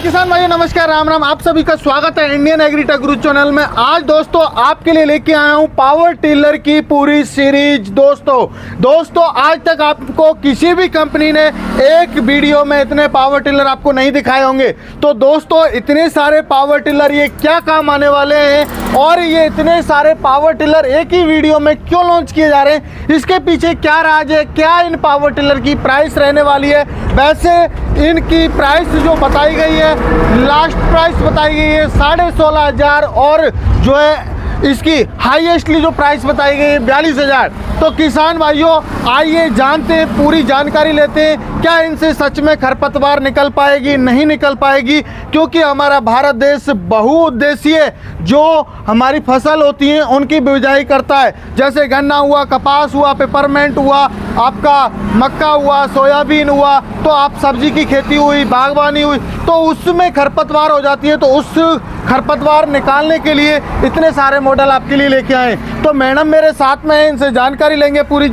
किसान भाइयों नमस्कार, राम राम। आप सभी का स्वागत है इंडियन एग्रीटेक गुरु चैनल में। आज दोस्तों आपके लिए लेके आया हूं पावर टिलर की पूरी सीरीज। दोस्तों आज तक आपको किसी भी कंपनी ने एक वीडियो में इतने पावर टिलर आपको नहीं दिखाए होंगे। तो दोस्तों इतने सारे पावर टिलर ये क्या काम आने वाले हैं और ये इतने सारे पावर टिलर एक ही वीडियो में क्यों लॉन्च किए जा रहे हैं, इसके पीछे क्या राज है, क्या इन पावर टिलर की प्राइस रहने वाली है। वैसे इनकी प्राइस जो बताई गई है, लास्ट प्राइस बताई गई है 16,500 और जो है इसकी हाईएस्टली जो प्राइस बताई गई है 42,000। तो किसान भाइयों आइए जानते हैं, पूरी जानकारी लेते हैं, क्या इनसे सच में खरपतवार निकल पाएगी नहीं निकल पाएगी। क्योंकि हमारा भारत देश बहुउद्देशीय जो हमारी फसल होती है उनकी बिजाई करता है, जैसे गन्ना हुआ, कपास हुआ, पेपरमेंट हुआ, आपका मक्का हुआ, सोयाबीन हुआ, तो आप सब्जी की खेती हुई, बागवानी हुई, तो उसमें खरपतवार हो जाती है। तो उस खरपतवार निकालने के लिए इतने सारे मॉडल आपके लिए लेके आए। तो मैडम मेरे साथ में है, इनसे जानकारी लेंगे पूरी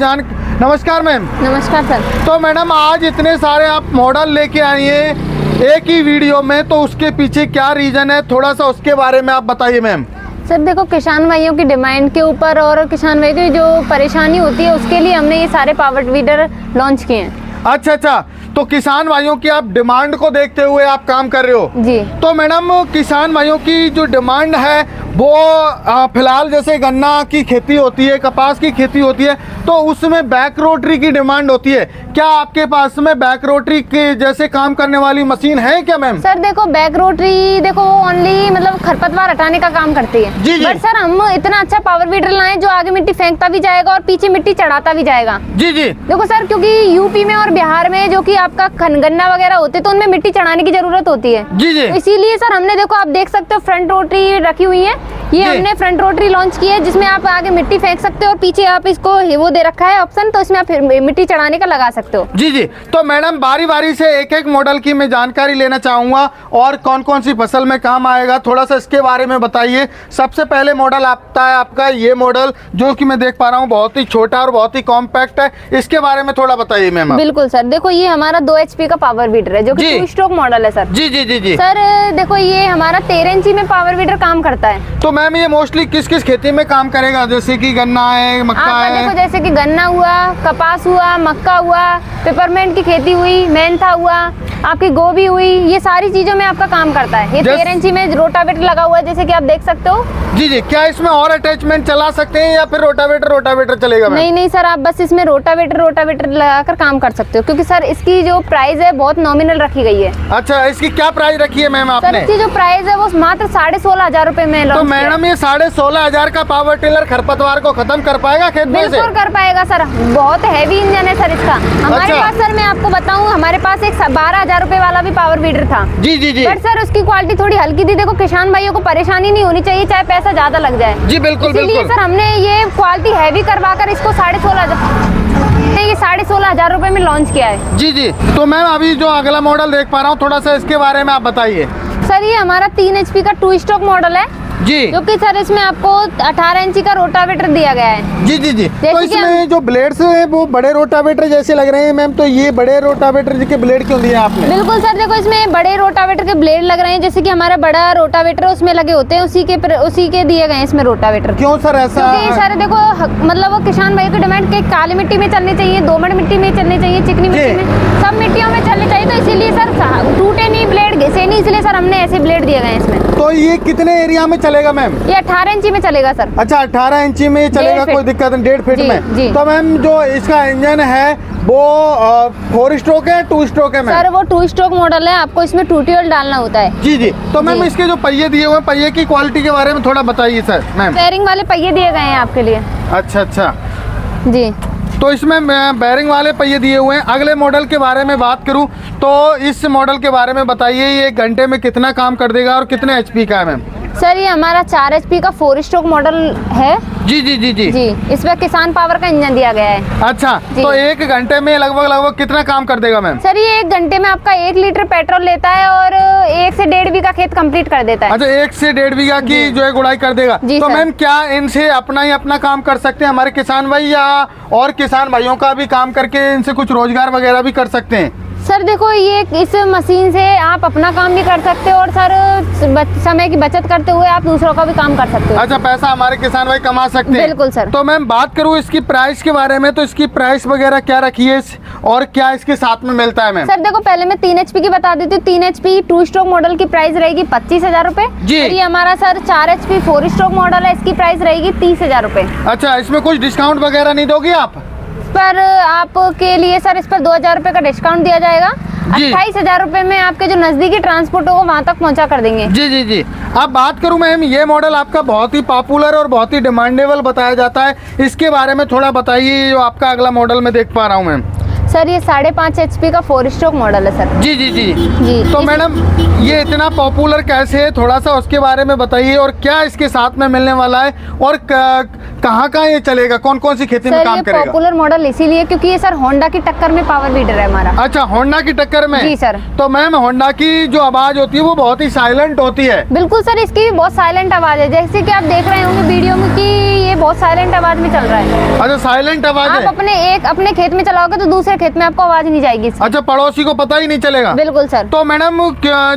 नमस्कार मैम। नमस्कार सर। तो मैडम आज इतने सारे आप मॉडल लेके आई हैं एक ही वीडियो में, तो उसके पीछे क्या रीजन है, थोड़ा सा उसके बारे में आप बताइए मैम। सर देखो, किसान भाइयों की डिमांड के ऊपर और किसान भाइयों की जो परेशानी होती है उसके लिए हमने ये सारे पावर वीडर लॉन्च किए हैं। अच्छा, तो किसान भाइयों की आप डिमांड को देखते हुए आप काम कर रहे हो जी। तो मैडम किसान भाइयों की जो डिमांड है वो फिलहाल जैसे गन्ना की खेती होती है, कपास की खेती होती है, तो उसमें बैक रोटरी की डिमांड होती है। क्या आपके पास में बैक रोटरी के जैसे काम करने वाली मशीन है क्या मैम? सर देखो, बैक रोटरी देखो ओनली मतलब खरपतवार हटाने का काम करती है। जी। बट सर हम इतना अच्छा पावर वीडर लाए जो आगे मिट्टी फेंकता भी जाएगा और पीछे मिट्टी चढ़ाता भी जाएगा। जी। देखो सर, क्योंकि यूपी में और बिहार में जो कि आपका गन्ना वगैरह होते तो उनमें मिट्टी चढ़ाने की जरूरत होती है। जी। तो इसीलिए सर हमने देखो, आप देख सकते हो फ्रंट रोटरी रखी हुई है। ये हमने फ्रंट रोटरी लॉन्च की है जिसमें आप आगे मिट्टी फेंक सकते हो और पीछे आप इसको वो दे रखा है ऑप्शन, तो इसमें आप मिट्टी चढ़ाने का लगा सकते हो। जी। तो मैडम बारी बारी से एक एक मॉडल की मैं जानकारी लेना चाहूंगा और कौन कौन सी फसल में काम आएगा, थोड़ा सा इसके बारे में बताइए। सबसे पहले मॉडल आता है आपका ये मॉडल जो कि मैं देख पा रहा हूँ बहुत ही छोटा और बहुत ही कॉम्पैक्ट है, इसके बारे में थोड़ा बताइए मैम। बिल्कुल सर, देखो ये हमारा 2 HP का पावर वीडर है जो कि 2 स्ट्रोक मॉडल है सर। जी। सर देखो ये हमारा 13 इंची में पावर वीडर काम करता है। तो मैम ये मोस्टली किस किस खेती में काम करेगा, जैसे कि गन्ना है, मक्का है? देखो जैसे कि गन्ना हुआ, कपास हुआ, मक्का हुआ, पेपरमेंट की खेती हुई, मेंथा हुआ, आपकी गोभी हुई, ये सारी चीजों में आपका काम करता है। ये 13 इंची में रोटावेटर लगा हुआ है जैसे कि आप देख सकते हो। जी। क्या इसमें और अटैचमेंट चला सकते हैं या फिर रोटावेटर चलेगा मैम? नहीं सर, आप बस इसमें रोटावेटर लगाकर काम कर सकते हो, क्योंकि सर इसकी जो प्राइस है बहुत नॉमिनल रखी गई है। अच्छा, इसकी क्या प्राइस रखी है मैम आपने? सर इसकी जो प्राइस है वो मात्र 16,500 रुपए में। तो मैडम ये 16,500 का पावर टिलर खरपतवार को खत्म कर पाएगा खेत में से? बिल्कुल कर पाएगा सर, बहुत हैवी इंजन है सर इसका। हमारे पास सर मैं आपको बताऊं, हमारे पास एक 12,000 रुपए वाला भी पावर वीडर था। जी। बट सर उसकी क्वालिटी थोड़ी हल्की थी। देखो किसान भाइयों को परेशानी नहीं होनी चाहिए चाहे पैसा ज्यादा लग जाए। जी बिल्कुल। इसलिए सर हमने ये क्वालिटी हैवी करवाकर इसको 16,500 रुपए में लॉन्च किया है। जी। तो मैम अभी जो अगला मॉडल देख पा रहा हूँ, थोड़ा सा इसके बारे में आप बताइए। सर ये हमारा 3 HP का 2 स्ट्रोक मॉडल है जी, जो कि सर इसमें आपको 18 इंची का रोटावेटर दिया गया है। जी। तो इसमें जो ब्लेड्स है वो बड़े रोटावेटर जैसे लग रहे हैं मैम, तो ये बड़े रोटावेटर के ब्लेड क्यों दिए आपने? बिल्कुल सर, देखो इसमें बड़े रोटावेटर के ब्लेड लग रहे हैं, जैसे कि हमारा बड़ा रोटावेटर उसमें लगे होते हैं, उसी के दिए गए हैं इसमें रोटावेटर। क्यों सर ऐसा? क्योंकि सर देखो मतलब वो किसान भाई की डिमांड के काली मिट्टी में चलनी चाहिए, दोमट मिट्टी में चलनी चाहिए, चिकनी मिट्टी में, सब मिट्टियों में चलनी चाहिए। तो इसीलिए सर टूटे नहीं ब्लेड, घिसे नहीं, इसलिए सर हमने ऐसे ब्लेड दिए गए हैं इसमें। तो ये कितने एरिया में चलेगा मैम? ये 18 इंची में चलेगा सर। अच्छा 18 इंची में चलेगा, कोई दिक्कत नहीं, 1.5 फीट में। जी। तो मैम जो इसका इंजन है वो 4 स्ट्रोक है 2 स्ट्रोक है मैम? सर वो 2 स्ट्रोक मॉडल है, आपको इसमें 2 ट्यूबवेल डालना होता है। जी। तो मैम इसके जो पहिए दिए हुए हैं, पहिए की क्वालिटी के बारे में थोड़ा बताइए सर मैम। बेयरिंग वाले पहिए दिए गए हैं आपके लिए। अच्छा जी। तो इसमें बेयरिंग वाले पहिए दिए हुए हैं। अगले मॉडल के बारे में बात करूं तो इस मॉडल के बारे में बताइए, ये 1 घंटे में कितना काम कर देगा और कितने HP का है मैम? सर ये हमारा 4 HP का 4 स्ट्रोक मॉडल है। जी। इसमें किसान पावर का इंजन दिया गया है। अच्छा, तो 1 घंटे में लगभग कितना काम कर देगा मैम? सर ये 1 घंटे में आपका 1 लीटर पेट्रोल लेता है और 1 से 1.5 बीघा खेत कंप्लीट कर देता है। अच्छा 1 से 1.5 बीघा की जो है गुड़ाई कर देगा। तो मैम क्या इनसे अपना काम कर सकते हैं हमारे किसान भाई, या और किसान भाइयों का भी काम करके इनसे कुछ रोजगार वगैरह भी कर सकते हैं? सर देखो ये इस मशीन से आप अपना काम भी कर सकते हो और सर समय की बचत करते हुए आप दूसरों का भी काम कर सकते हो। अच्छा, पैसा हमारे किसान भाई कमा सकते हैं। बिल्कुल सर। तो मैम बात करूँ इसकी प्राइस के बारे में, तो इसकी प्राइस वगैरह क्या रखी है और क्या इसके साथ में मिलता है मैम? सर देखो पहले मैं 3 HP की बता देती हूँ। 3 HP 2 स्ट्रोक मॉडल की प्राइस रहेगी 25,000 रुपए। जी। और ये हमारा सर 4 HP 4 स्ट्रोक मॉडल है, इसकी प्राइस रहेगी 30,000 रुपए। अच्छा, इसमें कुछ डिस्काउंट वगैरह नहीं दोगी आप? पर आपके लिए सर इस पर 2,000 रुपए का डिस्काउंट दिया जाएगा। जी। 28,000 रुपए में आपके जो नजदीकी ट्रांसपोर्ट होगा वहाँ तक पहुँचा कर देंगे। जी जी जी। अब बात करूं मैम, ये मॉडल आपका बहुत ही पॉपुलर और बहुत ही डिमांडेबल बताया जाता है, इसके बारे में थोड़ा बताइए जो आपका अगला मॉडल मैं देख पा रहा हूं मैम। सर ये 5.5 HP का 4 स्ट्रोक मॉडल है सर। जी जी जी जी। तो मैडम ये इतना पॉपुलर कैसे है, थोड़ा सा उसके बारे में बताइए और क्या इसके साथ में मिलने वाला है और कहाँ कहाँ ये चलेगा, कौन कौन सी खेती में काम करेगा? पॉपुलर मॉडल इसीलिए क्योंकि ये सर होंडा की टक्कर में पावर वीडर है हमारा। अच्छा, होंडा की टक्कर में? जी सर। तो मैम होंडा की जो आवाज होती है वो बहुत ही साइलेंट होती है। बिल्कुल सर, इसकी भी बहुत साइलेंट आवाज है, जैसे कि आप देख रहे होंगे वीडियो में कि ये बहुत साइलेंट आवाज में चल रहा है। अच्छा, साइलेंट आवाज है। आप अपने खेत में चलाओगे तो दूसरे खेत में आपको आवाज नहीं जाएगी। अच्छा, पड़ोसी को पता ही नहीं चलेगा। बिल्कुल सर। तो मैडम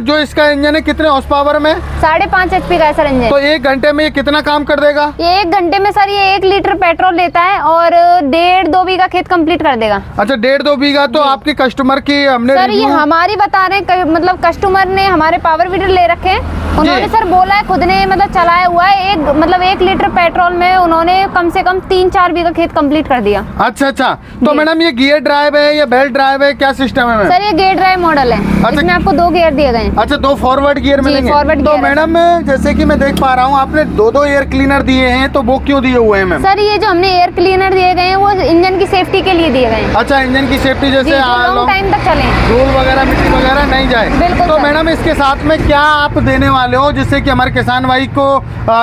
जो इसका इंजन है कितने हॉर्स पावर में? 5.5 HP का है सर इंजन। तो 1 घंटे में ये कितना काम कर देगा? ये 1 घंटे में सर ये 1 लीटर पेट्रोल लेता है और 1.5-2 बीघा खेत कंप्लीट कर देगा। अच्छा, 1.5-2 बीघा। तो आपके कस्टमर की हमने सर ये हमारी बता रहे हैं, मतलब कस्टमर ने हमारे पावर वीडर ले रखे हैं, उन्होंने सर बोला है, खुद ने मतलब चलाया हुआ है, 1 लीटर पेट्रोल में उन्होंने कम से कम 3-4 बीघा खेत कंप्लीट कर दिया। अच्छा अच्छा। तो मैडम ये गियर ड्राइव है या बेल्ट ड्राइव है, क्या सिस्टम है मैम? सर ये गियर ड्राइव मॉडल है। अच्छा। इसमें आपको 2 गियर दिए गए हैं। अच्छा, 2 फॉरवर्ड गियर मिलेंगे। फॉरवर्ड तो गियर मैडम जैसे कि मैं देख पा रहा हूँ आपने 2 एयर क्लीनर दिए हैं, तो वो क्यों दिए हुए हैं मैम? सर ये जो हमने एयर क्लीनर दिए गए हैं वो इंजन की सेफ्टी के लिए दिए गए हैं। अच्छा, इंजन की सेफ्टी, जैसे लॉन्ग टाइम तक चले, धूल वगैरह मिट्टी वगैरह नहीं जाए। बिल्कुल तो सर। मैडम इसके साथ में क्या आप देने वाले हो जिससे कि हमारे किसान भाई को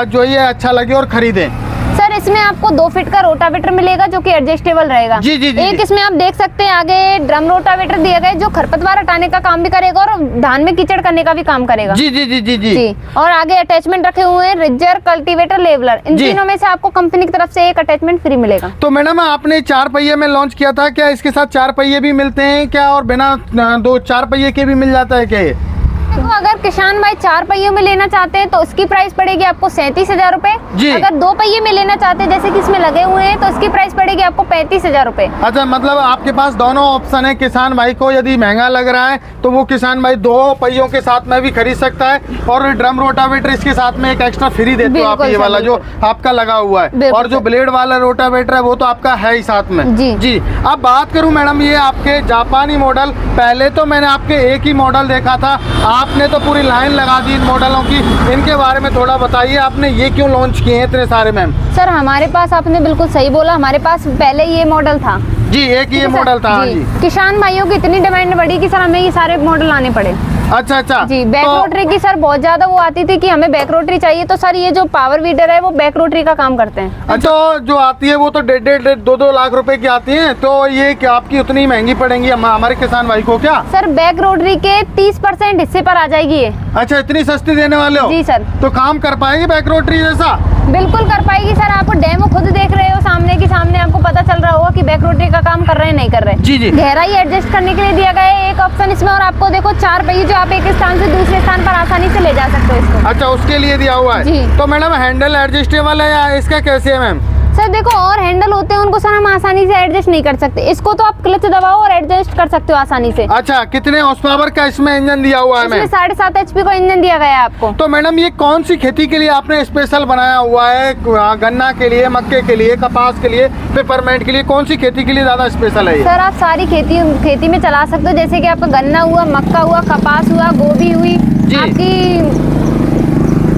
जो ये अच्छा लगे और खरीदें? सर इसमें आपको 2 फीट का रोटावेटर मिलेगा जो कि एडजस्टेबल रहेगा। जी जी जी। एक इसमें आप देख सकते हैं आगे ड्रम रोटावेटर दिया गया है जो खरपतवार हटाने का काम भी करेगा और धान में कीचड़ करने का भी काम करेगा। जी जी जी जी जी, जी। और आगे अटैचमेंट रखे हुए हैं रिजर, कल्टीवेटर, लेवलर, इन तीनों में से आपको कंपनी की तरफ से एक अटैचमेंट फ्री मिलेगा। तो मैडम आपने 4 पहिए में लॉन्च किया था, क्या इसके साथ 4 पहिए भी मिलते हैं क्या, और बिना 4 पहिए के भी मिल जाता है क्या ये? तो अगर किसान भाई 4 पहियों में लेना चाहते हैं तो उसकी प्राइस पड़ेगी आपको 37,000 रुपए। अगर 2 पहिए में लेना चाहते हैं जैसे कि इसमें लगे हुए हैं तो इसकी प्राइस पड़ेगी आपको 35,000 रुपए। अच्छा, मतलब आपके पास दोनों ऑप्शन है। किसान भाई को यदि महंगा लग रहा है तो वो किसान भाई 2 पहियों के साथ में भी खरीद सकता है, और ड्रम रोटावेटर इसके साथ में एक एक्स्ट्रा फ्री देते हो आप, ये वाला जो आपका लगा हुआ है, और जो ब्लेड वाला रोटावेटर है वो तो आपका है ही साथ में। जी जी। अब बात करूं मैडम ये आपके जापानी मॉडल, पहले तो मैंने आपके एक ही मॉडल देखा था, आपने तो पूरी लाइन लगा दी इन मॉडलों की, इनके बारे में थोड़ा बताइए, आपने ये क्यों लॉन्च किए हैं इतने सारे मैम? सर हमारे पास, आपने बिल्कुल सही बोला, हमारे पास पहले ये मॉडल था। जी, एक ही ये मॉडल था। हाँ जी। किसान भाइयों की इतनी डिमांड बढ़ी कि सर हमें ये सारे मॉडल लाने पड़े। अच्छा अच्छा। जी। बैक रोटरी की सर बहुत ज्यादा वो आती थी कि हमें बैक रोटरी चाहिए, तो सर ये जो पावर वीडर है वो बैक रोटरी का काम करते हैं। अच्छा, जो आती है वो तो 1.5-2 लाख रुपए की आती है, तो ये क्या आपकी उतनी महंगी पड़ेंगी हमारे किसान भाई को क्या? सर बैक रोटरी के 30% हिस्से पर आ जाएगी ये। अच्छा, इतनी सस्ती देने वाले हो? जी सर। तो काम कर पाएगी बैक रोटरी जैसा? बिल्कुल कर पाएगी सर, आप डेमो खुद देख रहे हो सामने की सामने, आपको पता चल रहा होगा कि बैक रोटरी का काम कर रहे हैं नहीं कर रहे। जी जी। गहराई एडजस्ट करने के लिए दिया गया है एक ऑप्शन इसमें, और आपको देखो 4 पहिए जो आप एक स्थान से दूसरे स्थान पर आसानी से ले जा सकते हो इसको। अच्छा, उसके लिए दिया हुआ है। जी। तो मैडम हैंडल एडजस्टेबल है या इसका कैसे है मैम? सर देखो और हैंडल होते हैं उनको सर हम आसानी से एडजस्ट नहीं कर सकते, इसको तो आप क्लच दबाओ और एडजस्ट कर सकते हो आसानी से। अच्छा, कितने हॉर्स पावर का इसमें इंजन दिया हुआ है मैम? इसमें 7.5 HP का इंजन दिया गया है आपको। तो मैडम ये कौन सी खेती के लिए आपने स्पेशल बनाया हुआ है? गन्ना के लिए, मक्के के लिए, कपास के लिए, पेपरमेंट के लिए, कौन सी खेती के लिए ज्यादा स्पेशल है ये? सर आप सारी खेती में चला सकते हो, जैसे कि आपका गन्ना हुआ, मक्का हुआ, कपास हुआ, गोभी हुई, आपकी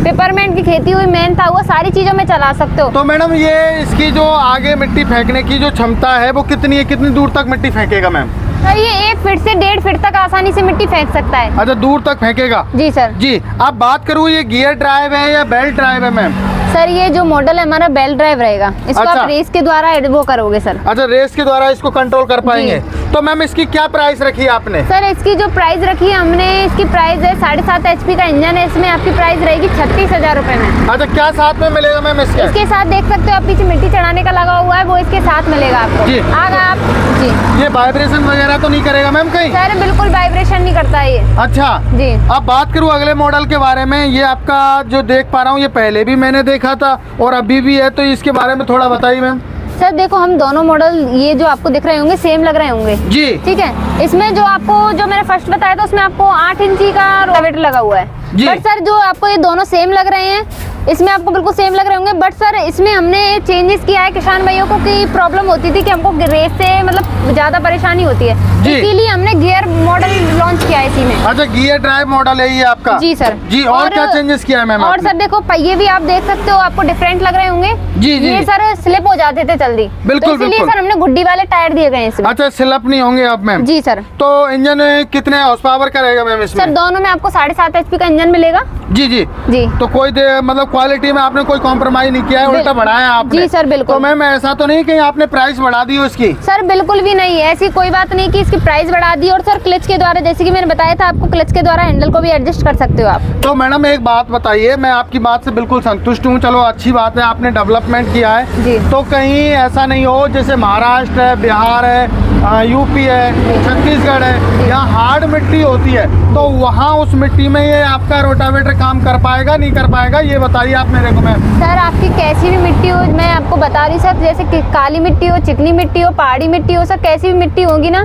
पेपरमेंट की खेती हुई, मेहनता हुआ, सारी चीजों में चला सकते हो। तो मैडम ये इसकी जो आगे मिट्टी फेंकने की जो क्षमता है वो कितनी है, कितनी दूर तक मिट्टी फेंकेगा मैम? सर ये 1 फीट से 1.5 फीट तक आसानी से मिट्टी फेंक सकता है। अच्छा, दूर तक फेंकेगा? जी सर। जी। अब बात करूँ ये गियर ड्राइव है या बेल्ट ड्राइव है मैम? सर ये जो मॉडल है हमारा बेल्ट ड्राइव रहेगा, इसको अच्छा। आप रेस के द्वारा वो करोगे सर। अच्छा, रेस के द्वारा इसको कंट्रोल कर पाएंगे। तो मैम इसकी क्या प्राइस रखी है आपने? सर इसकी जो प्राइस रखी है हमने, इसकी प्राइस है 7.5 HP का इंजन है, इसमें आपकी प्राइस रहेगी 36,000 रुपए में। अच्छा, क्या साथ में मिलेगा मैम इसके? इसके साथ देख सकते हो आप पीछे मिट्टी चढ़ाने का लगा हुआ है, वो इसके साथ मिलेगा आपको। जी। आगे आप जी। ये वाइब्रेशन वगैरह तो नहीं करेगा मैम कहीं? सर बिल्कुल वाइब्रेशन नहीं करता है ये। अच्छा जी। अब बात करूँ अगले मॉडल के बारे में, ये आपका जो देख पा रहा हूँ ये पहले भी मैंने देखा था और अभी भी है, तो इसके बारे में थोड़ा बताइए मैम। सर देखो हम दोनों मॉडल ये जो आपको दिख रहे होंगे सेम लग रहे होंगे जी। ठीक है। इसमें जो आपको जो मैंने फर्स्ट बताया था उसमें आपको 8 इंची का रोटावेटर लगा हुआ है। जी। बट सर जो आपको ये दोनों सेम लग रहे हैं, इसमें आपको बिल्कुल सेम लग रहे होंगे, बट सर इसमें हमने चेंजेस किया है किसान भाइयों को कि प्रॉब्लम होती थी कि हमको रेस से मतलब ज्यादा परेशानी होती है, जी। इसीलिए हमने गियर मॉडल लॉन्च किया है इसी में। अच्छा, गियर ड्राइव मॉडल है ये आपका? जी सर। जी। और क्या चेंजेस किया है मैम और आपने? सर देखो पहिए भी आप देख सकते हो, आपको डिफरेंट लग रहे होंगे। जी, जी। ये सर स्लिप हो जाते थे जल्दी, बिल्कुल, तो इसीलिए बिल्कुल। सर हमने गुड्डी वाले टायर दिए गए हैं इसमें। अच्छा, स्लिप नहीं होंगे अब मैम? जी सर। तो इंजन कितने हॉर्स पावर का रहेगा मैम इसमें? सर दोनों में आपको 7.5 HP का इंजन मिलेगा। जी जी। जी। तो कोई मतलब क्वालिटी में आपने कोई कॉम्प्रोमाइज नहीं किया है, उल्टा बढ़ाया आपने? जी सर बिल्कुल। तो मैम ऐसा तो नहीं कि आपने प्राइस बढ़ा दी हो इसकी? सर बिल्कुल भी नहीं है, ऐसी कोई बात नहीं कि इसकी प्राइस बढ़ा दी। और सर क्लच के द्वारा, जैसे कि मैंने बताया था आपको, क्लच के द्वारा हैंडल को भी एडजस्ट कर सकते हो आप। तो मैडम एक बात बताइए, मैं आपकी बात से बिल्कुल संतुष्ट हूँ, चलो अच्छी बात है, आपने डेवलपमेंट किया है। जी। तो कहीं ऐसा नहीं हो जैसे महाराष्ट्र है, बिहार है, यूपी है, छत्तीसगढ़ है, यहाँ हार्ड मिट्टी होती है, तो वहाँ उस मिट्टी में ये आपका रोटावेटर काम कर पाएगा नहीं कर पाएगा, ये बताइए आप मेरे को मैम। सर आपकी कैसी भी मिट्टी हो, मैं आपको बता रही सर, जैसे कि काली मिट्टी हो, चिकनी मिट्टी हो, पहाड़ी मिट्टी हो, सर कैसी भी मिट्टी होगी ना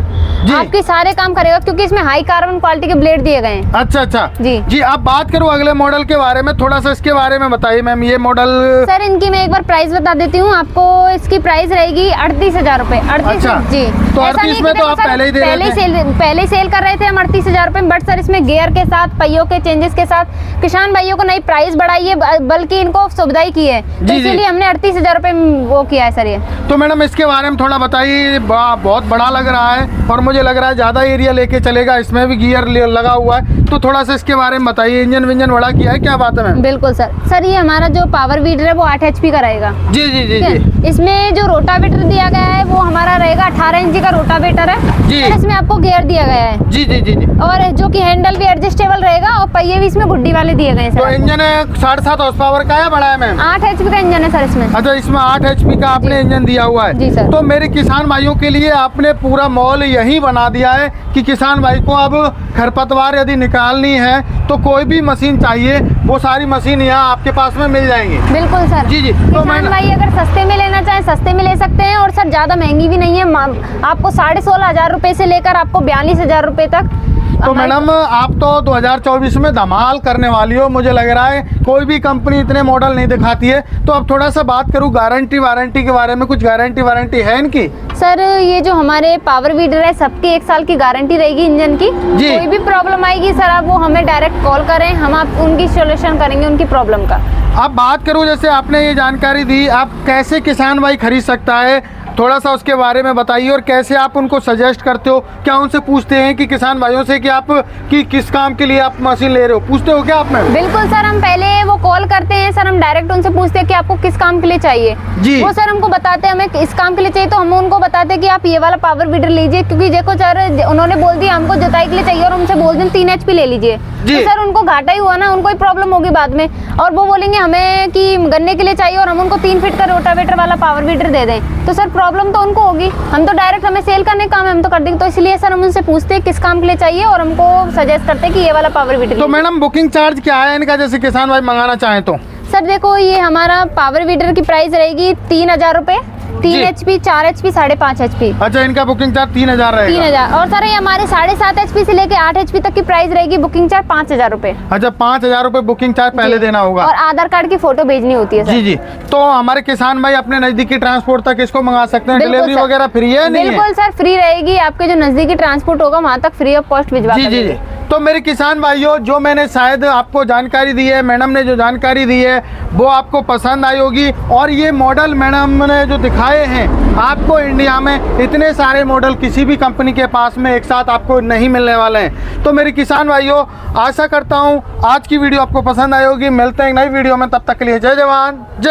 आपके सारे काम करेगा, क्योंकि इसमें हाई कार्बन क्वालिटी के ब्लेड दिए गए हैं। अच्छा अच्छा। जी जी। अब बात करूँ अगले मॉडल के बारे में, थोड़ा सा इसके बारे में बताइए मैम। ये मॉडल सर इनकी मैं एक बार प्राइस बता देती हूँ आपको, इसकी प्राइस रहेगी 38,000 रुपए। 38। अच्छा। जी। तो ऐसा 38 नहीं में कि तो देखो आप सर, पहले ही दे रहे थे। पहले सेल कर रहे थे हम 38,000 रुपए में, बट सर इसमें गियर के साथ, पहियों के चेंजेस के साथ किसान भाइयों को नई प्राइस बढ़ाई है, बल्कि इनको सुविधा ही की है, तो इसीलिए हमने 38,000 रुपए में वो किया है सर ये। तो मैडम इसके बारे में थोड़ा बताइए, बहुत बड़ा लग रहा है और मुझे लग रहा है ज्यादा एरिया लेके चलेगा, इसमें भी गियर लगा हुआ है, तो थोड़ा सा इसके बारे में बताइए। इंजन विंजन बड़ा किया है, क्या बात है मैम? बिल्कुल सर। सर ये हमारा जो पावर वीडर है वो 8 HP का रहेगा। जी जी जी ठीक जी। है? इसमें जो रोटावेटर दिया गया है वो हमारा रहेगा 18 इंची का रोटावेटर है जी। और इसमें आपको गियर दिया गया है। जी जी जी जी। और जो कि हैंडल भी एडजस्टेबल रहेगा और पहिए भी इसमें गुड्डी वाले दिए गए हैं सर। तो इंजन 7.5 हॉर्स पावर का है, बड़ा है मैम? 8 HP का इंजन है सर इसमें। अच्छा, इसमें 8 HP का आपने इंजन दिया हुआ है? जी सर। तो मेरे किसान भाइयों के लिए आपने पूरा मॉल यही बना दिया है कि किसान भाई को अब खरपतवार यदि निकालनी है तो कोई भी मशीन चाहिए, वो सारी मशीन यहाँ आपके पास में मिल जाएंगी। बिल्कुल सर। जी जी। तो किसान भाई अगर सस्ते में लेना चाहें सस्ते में ले सकते हैं, और सर ज्यादा महंगी भी नहीं है, आपको 16,500 रुपए से लेकर आपको 42,000 रुपए तक। तो मैडम आप तो 2024 में धमाल करने वाली हो, मुझे लग रहा है कोई भी कंपनी इतने मॉडल नहीं दिखाती है। तो अब थोड़ा सा बात करूँ गारंटी वारंटी के बारे में, कुछ गारंटी वारंटी है इनकी? सर ये जो हमारे पावर वीडर है सबकी 1 साल की गारंटी रहेगी इंजन की। जी। कोई भी प्रॉब्लम आएगी सर आप वो हमें डायरेक्ट कॉल करें, हम आप उनकी सोल्यूशन करेंगे उनकी प्रॉब्लम का। अब बात करूँ, जैसे आपने ये जानकारी दी, आप कैसे किसान भाई खरीद सकता है, थोड़ा सा उसके बारे में बताइए, और कैसे आप उनको सजेस्ट करते हो? क्या उनसे पूछते हैं कि किसान भाइयों से कि आप किस काम के लिए आप मशीन ले रहे हो, पूछते हो क्या आप मैम? बिल्कुल सर, हम पहले वो कॉल करते हैं सर, हम डायरेक्ट उनसे पूछते हैं कि आपको किस काम के लिए चाहिए। जी। वो सर हमको बताते हैं हमें इस काम के लिए चाहिए, तो हम उनको बताते हैं कि आप ये वाला पावर वीडर लीजिए, क्योंकि देखो सर उन्होंने बोल दिया हमको जुताई के लिए चाहिए और हमसे बोल दें 3 HP ले लीजिए, तो सर उनको घाटा ही हुआ ना, उनको ही प्रॉब्लम होगी बाद में, और वो बोलेंगे हमें कि गन्ने के लिए चाहिए और हम उनको 3 फीट का रोटावेटर वाला पावर वीडर दे दें, तो सर प्रॉब्लम तो उनको होगी। हम तो डायरेक्ट हमें सेल करने का काम है, हम तो कर देंगे, तो इसलिए सर हम उनसे पूछते हैं किस काम के लिए चाहिए और हमको सजेस्ट करते हैं कि ये वाला पावर वीडर। तो मैडम बुकिंग चार्ज क्या है इनका, जैसे किसान भाई मंगाना चाहें तो? सर देखो ये हमारा पावर वीडर की प्राइस रहेगी 3,000 रुपए, 3 HP, 4 HP, 5.5 HP। अच्छा, इनका बुकिंग चार्ज 3,000 रहेगा? 3,000। और सर ये हमारे 7.5 HP से लेके 8 HP तक की प्राइस रहेगी, बुकिंग चार्ज 5,000 रुपए। अच्छा, 5,000 रुपए बुकिंग चार्ज पहले देना होगा, और आधार कार्ड की फोटो भेजनी होती है सर। जी जी। तो हमारे किसान भाई अपने नजदीकी ट्रांसपोर्ट तक इसको मंगा सकते हैं? बिल्कुल डिलीवरी सर। वगैरह फ्री है नहीं? बिल्कुल सर फ्री रहेगी, आपके जो नजदीकी ट्रांसपोर्ट होगा वहाँ तक फ्री ऑफ कॉस्ट भिजवा जी कर जी देंगे। जी। तो मेरे किसान भाइयों, जो मैंने शायद आपको जानकारी दी है, मैडम ने जो जानकारी दी है वो आपको पसंद आई होगी, और ये मॉडल मैडम ने जो दिखाए हैं आपको इंडिया में इतने सारे मॉडल किसी भी कंपनी के पास में एक साथ आपको नहीं मिलने वाले हैं। तो मेरे किसान भाइयों, आशा करता हूँ आज की वीडियो आपको पसंद आई होगी। मिलते हैं एक नई वीडियो में, तब तक के लिए जय जवान जय